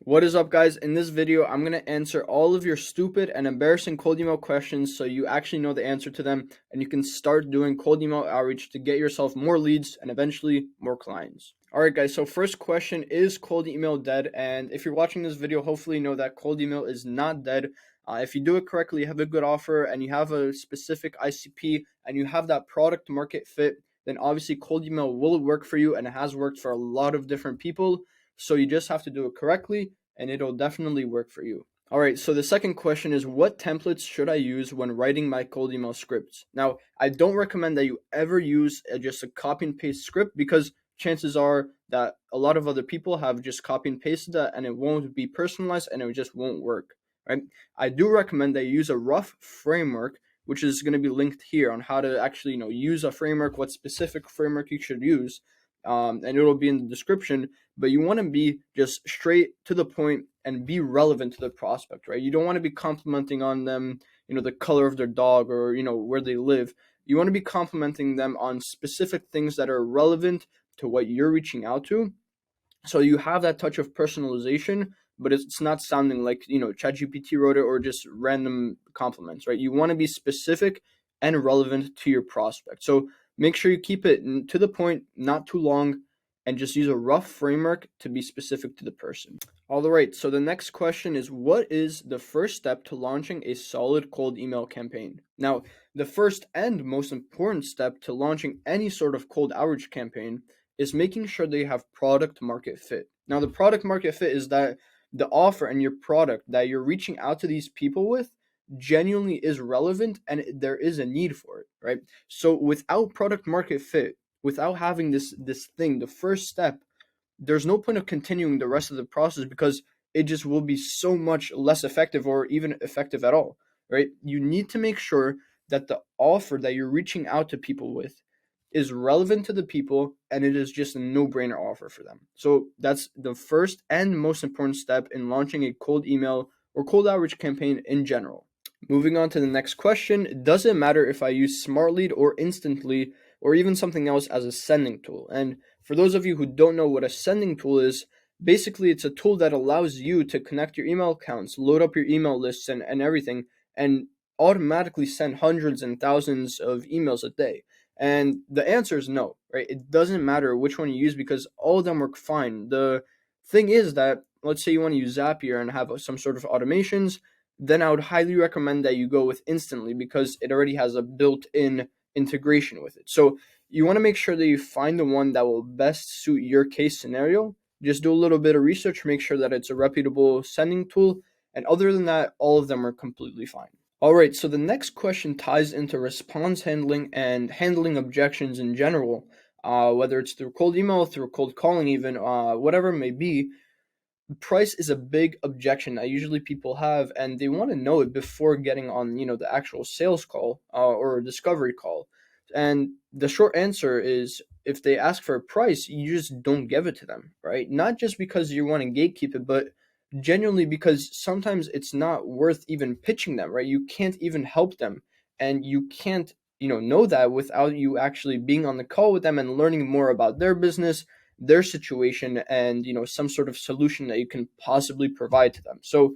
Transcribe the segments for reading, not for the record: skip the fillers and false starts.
What is up, guys? In this video, I'm going to answer all of your stupid and embarrassing cold email questions so you actually know the answer to them and you can start doing cold email outreach to get yourself more leads and eventually more clients. Alright guys, so first question, is cold email dead? And if you're watching this video, hopefully you know that cold email is not dead. If you do it correctly, you have a good offer and you have a specific ICP and you have that product market fit, then obviously cold email will work for you and it has worked for a lot of different people. So you just have to do it correctly and it'll definitely work for you. All right, so the second question is, what templates should I use when writing my cold email scripts? Now, I don't recommend that you ever use just a copy and paste script because chances are that a lot of other people have just copy and pasted that and it won't be personalized and it just won't work, right? I do recommend that you use a rough framework, which is going to be linked here on how to actually, use a framework, what specific framework you should use, and it'll be in the description. But you want to be just straight to the point and be relevant to the prospect, right? You don't want to be complimenting on them, the color of their dog or, where they live. You want to be complimenting them on specific things that are relevant to what you're reaching out to. So you have that touch of personalization, but it's not sounding like, ChatGPT wrote it or just random compliments, right? You want to be specific and relevant to your prospect. So make sure you keep it to the point, not too long, and just use a rough framework to be specific to the person. All right, so the next question is, what is the first step to launching a solid cold email campaign? Now, the first and most important step to launching any sort of cold outreach campaign is making sure they have product market fit. Now, the product market fit is that the offer and your product that you're reaching out to these people with genuinely is relevant and there is a need for it, right? So without product market fit, without having this thing, the first step, there's no point of continuing the rest of the process because it just will be so much less effective or even effective at all, right? You need to make sure that the offer that you're reaching out to people with is relevant to the people and it is just a no-brainer offer for them. So that's the first and most important step in launching a cold email or cold outreach campaign in general. Moving on to the next question, does it matter if I use SmartLead or Instantly or even something else as a sending tool? And for those of you who don't know what a sending tool is, basically it's a tool that allows you to connect your email accounts, load up your email lists and everything, and automatically send hundreds and thousands of emails a day. And the answer is no, right? It doesn't matter which one you use because all of them work fine. The thing is that, let's say you want to use Zapier and have some sort of automations, then I would highly recommend that you go with Instantly because it already has a built-in integration with it. So you want to make sure that you find the one that will best suit your case scenario. Just do a little bit of research, make sure that it's a reputable sending tool, and other than that, all of them are completely fine. All right, so the next question ties into response handling and handling objections in general, whether it's through cold email, through cold calling even, whatever it may be. Price is a big objection that usually people have, and they want to know it before getting on, the actual sales call or discovery call. And the short answer is, if they ask for a price, you just don't give it to them, right? Not just because you want to gatekeep it, but genuinely because sometimes it's not worth even pitching them, right? You can't even help them, and you can't, know that without you actually being on the call with them and learning more about their business, their situation, and some sort of solution that you can possibly provide to them. So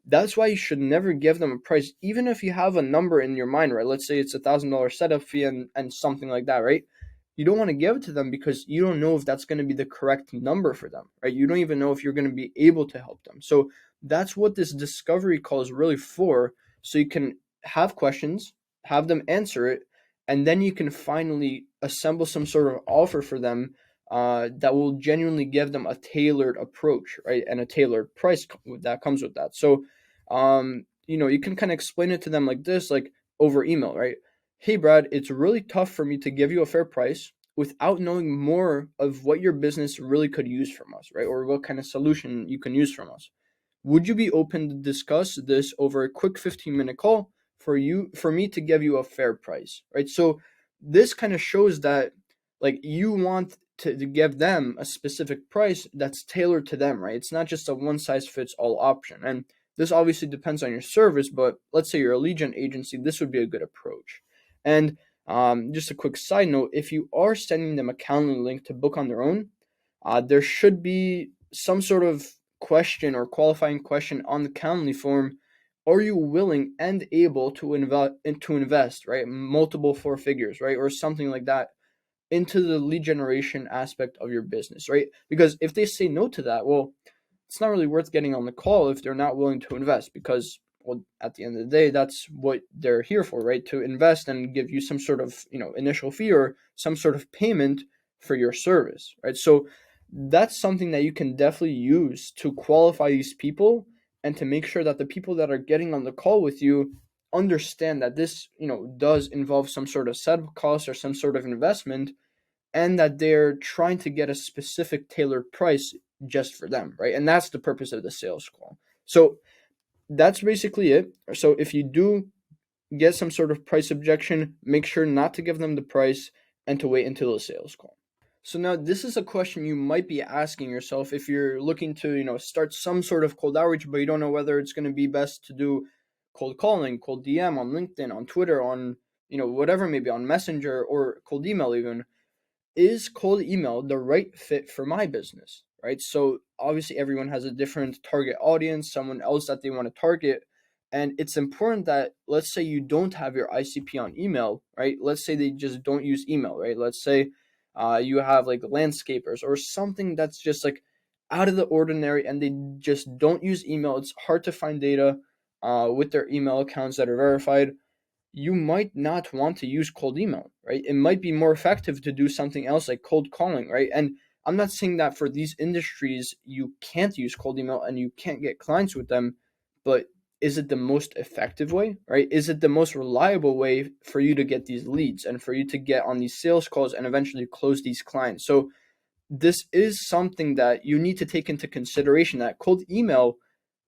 that's why you should never give them a price, even if you have a number in your mind, right? Let's say it's $1,000 setup fee and something like that, right? You don't want to give it to them because you don't know if that's going to be the correct number for them, right? You don't even know if you're going to be able to help them. So that's what this discovery call is really for. So you can have questions, have them answer it, and then you can finally assemble some sort of offer for them that will genuinely give them a tailored approach, right? And a tailored price that comes with that. So, you can kind of explain it to them like this, like over email, right? Hey, Brad, it's really tough for me to give you a fair price without knowing more of what your business really could use from us, right? Or what kind of solution you can use from us. Would you be open to discuss this over a quick 15-minute call for me to give you a fair price, right? So this kind of shows that like you want to give them a specific price that's tailored to them, right? It's not just a one size fits all option. And this obviously depends on your service, but let's say you're a lead gen agency, this would be a good approach. And just a quick side note, if you are sending them a Calendly link to book on their own, there should be some sort of question or qualifying question on the Calendly form, are you willing and able to invest, right? Multiple four figures, right? Or something like that into the lead generation aspect of your business, right? Because if they say no to that, well, it's not really worth getting on the call if they're not willing to invest, because, well, at the end of the day, that's what they're here for, right? To invest and give you some sort of, initial fee or some sort of payment for your service, right? So that's something that you can definitely use to qualify these people and to make sure that the people that are getting on the call with you understand that this, does involve some sort of setup cost or some sort of investment, and that they're trying to get a specific tailored price just for them, right? And that's the purpose of the sales call. So that's basically it. So if you do get some sort of price objection, make sure not to give them the price and to wait until the sales call. So now this is a question you might be asking yourself if you're looking to, start some sort of cold outreach, but you don't know whether it's going to be best to do cold calling, cold DM on LinkedIn, on Twitter, on, whatever, maybe on Messenger or cold email even. Is cold email the right fit for my business, right? So obviously everyone has a different target audience, someone else that they want to target. And it's important that, let's say you don't have your ICP on email, right? Let's say they just don't use email, right? Let's say you have like landscapers or something that's just like out of the ordinary and they just don't use email. It's hard to find data with their email accounts that are verified. You might not want to use cold email, right? It might be more effective to do something else like cold calling, right? And I'm not saying that for these industries you can't use cold email and you can't get clients with them, but is it the most effective way, right? Is it the most reliable way for you to get these leads and for you to get on these sales calls and eventually close these clients? So this is something that you need to take into consideration, that cold email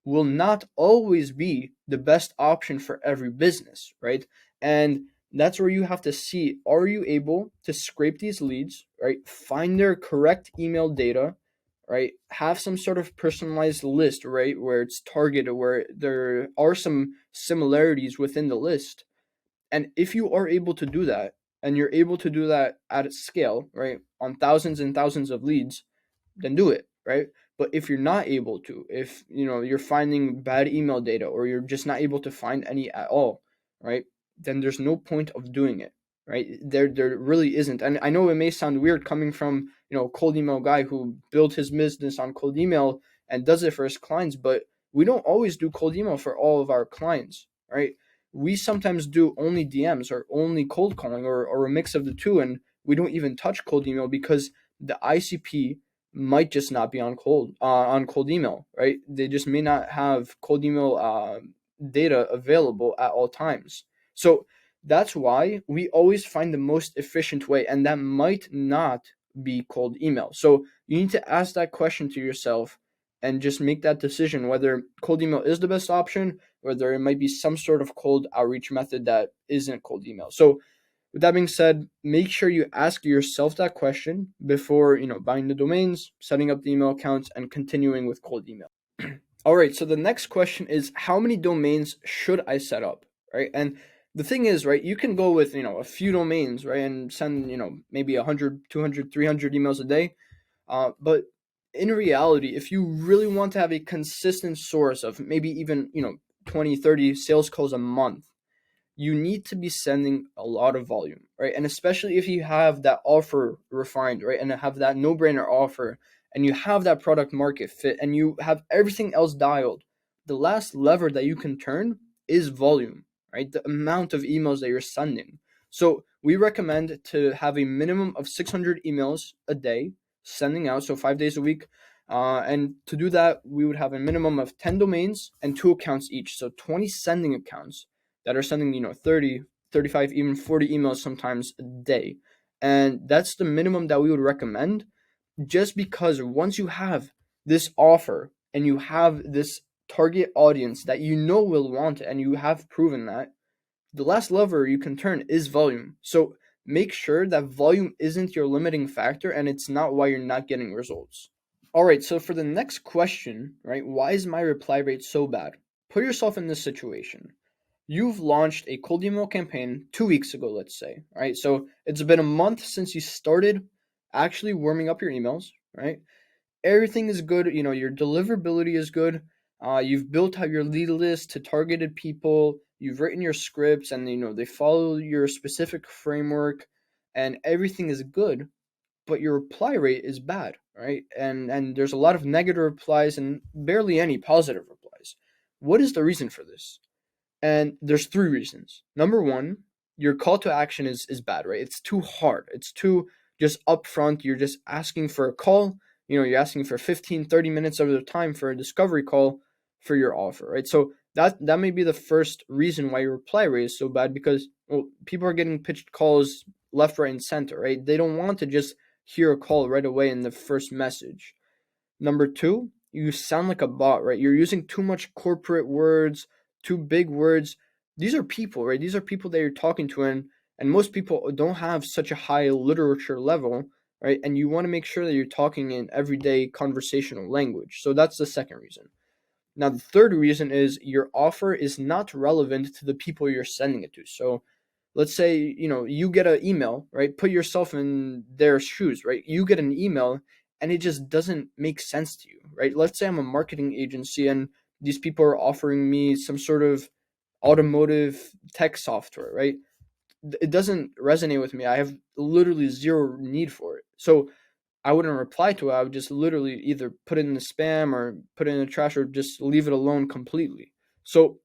will not always be the best option for every business, right? And that's where you have to see, are you able to scrape these leads, right? Find their correct email data, right? Have some sort of personalized list, right? Where it's targeted, where there are some similarities within the list. And if you are able to do that, and you're able to do that at scale, right? On thousands and thousands of leads, then do it, right? But if you're not able to, if you're finding bad email data or you're just not able to find any at all, right? Then there's no point of doing it, right? There really isn't. And I know it may sound weird coming from, a cold email guy who built his business on cold email and does it for his clients, but we don't always do cold email for all of our clients, right? We sometimes do only DMs or only cold calling or a mix of the two, and we don't even touch cold email because the ICP might just not be on cold email, right? They just may not have cold email data available at all times. So that's why we always find the most efficient way, and that might not be cold email. So you need to ask that question to yourself and just make that decision whether cold email is the best option, or whether it might be some sort of cold outreach method that isn't cold email. So with that being said, make sure you ask yourself that question before, buying the domains, setting up the email accounts, and continuing with cold email. All right, so the next question is, how many domains should I set up, right? And the thing is, right, you can go with, a few domains, right, and send, maybe 100, 200, 300 emails a day. But in reality, if you really want to have a consistent source of maybe even, 20, 30 sales calls a month, you need to be sending a lot of volume, right? And especially if you have that offer refined, right? And have that no-brainer offer, and you have that product market fit, and you have everything else dialed, the last lever that you can turn is volume, right? The amount of emails that you're sending. So we recommend to have a minimum of 600 emails a day sending out, so 5 days a week. And to do that, we would have a minimum of 10 domains and 2 accounts each, so 20 sending accounts that are sending 30, 35, even 40 emails sometimes a day. And that's the minimum that we would recommend, just because once you have this offer and you have this target audience that will want it, and you have proven that, the last lever you can turn is volume. So make sure that volume isn't your limiting factor, and it's not why you're not getting results. All right, so for the next question, right, why is my reply rate so bad? Put yourself in this situation. You've launched a cold email campaign 2 weeks ago, let's say, right? So it's been a month since you started actually warming up your emails, right? everything is good. You know, your deliverability is good. You've built out your lead list to targeted people. You've written your scripts, and they follow your specific framework, and everything is good. But your reply rate is bad, right? And there's a lot of negative replies and barely any positive replies. What is the reason for this? And there's three reasons. Number one, your call to action is bad, right? It's too hard. It's too just upfront. You're just asking for a call. You're asking for 15, 30 minutes of their time for a discovery call for your offer, right? So that may be the first reason why your reply rate is so bad, because people are getting pitched calls left, right, and center, right? They don't want to just hear a call right away in the first message. Number two, you sound like a bot, right? You're using too much corporate words, too big words. These are people, right? These are people that you're talking to, and most people don't have such a high literature level, right? And you want to make sure that you're talking in everyday conversational language. So that's the second reason. Now, the third reason is your offer is not relevant to the people you're sending it to. So let's say, you get an email, right? Put yourself in their shoes, right? You get an email and it just doesn't make sense to you, right? Let's say I'm a marketing agency and these people are offering me some sort of automotive tech software, right? It doesn't resonate with me. I have literally zero need for it. So I wouldn't reply to it. I would just literally either put it in the spam or put it in the trash or just leave it alone completely. So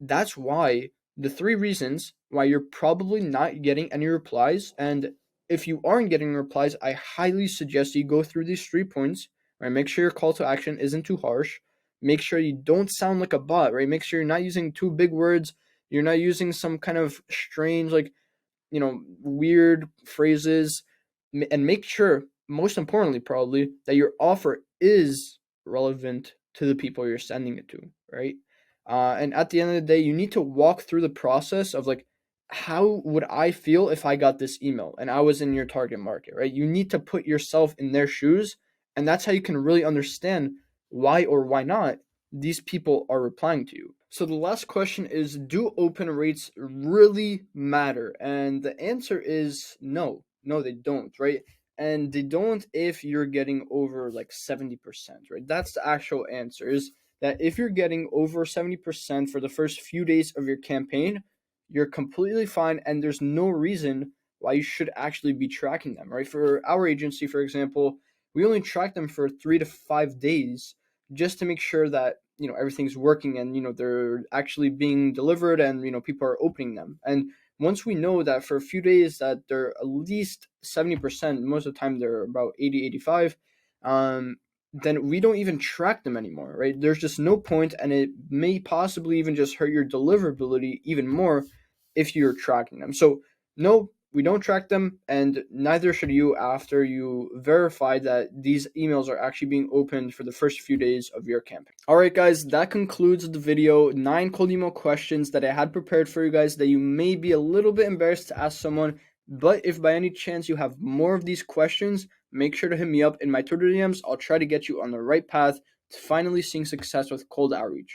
that's why the three reasons why you're probably not getting any replies. And if you aren't getting replies, I highly suggest you go through these 3 points, right? Make sure your call to action isn't too harsh. Make sure you don't sound like a bot, right? Make sure you're not using too big words. You're not using some kind of strange, like, weird phrases, and make sure, most importantly, probably, that your offer is relevant to the people you're sending it to, right? And at the end of the day, you need to walk through the process of, like, how would I feel if I got this email and I was in your target market, right? You need to put yourself in their shoes, and that's how you can really understand why or why not these people are replying to you. So the last question is, do open rates really matter? And the answer is no. No, they don't, right? And they don't if you're getting over like 70%, right? That's the actual answer, is that if you're getting over 70% for the first few days of your campaign, you're completely fine and there's no reason why you should actually be tracking them, right? For our agency, for example, we only track them for 3 to 5 days just to make sure that everything's working and they're actually being delivered and people are opening them. And once we know that for a few days that they're at least 70%, most of the time they're about 80, 85, then we don't even track them anymore, right? There's just no point, and it may possibly even just hurt your deliverability even more if you're tracking them. So no, we don't track them, and neither should you after you verify that these emails are actually being opened for the first few days of your campaign. All right, guys, that concludes the video. 9 cold email questions that I had prepared for you guys that you may be a little bit embarrassed to ask someone. But if by any chance you have more of these questions, make sure to hit me up in my Twitter DMs. I'll try to get you on the right path to finally seeing success with cold outreach.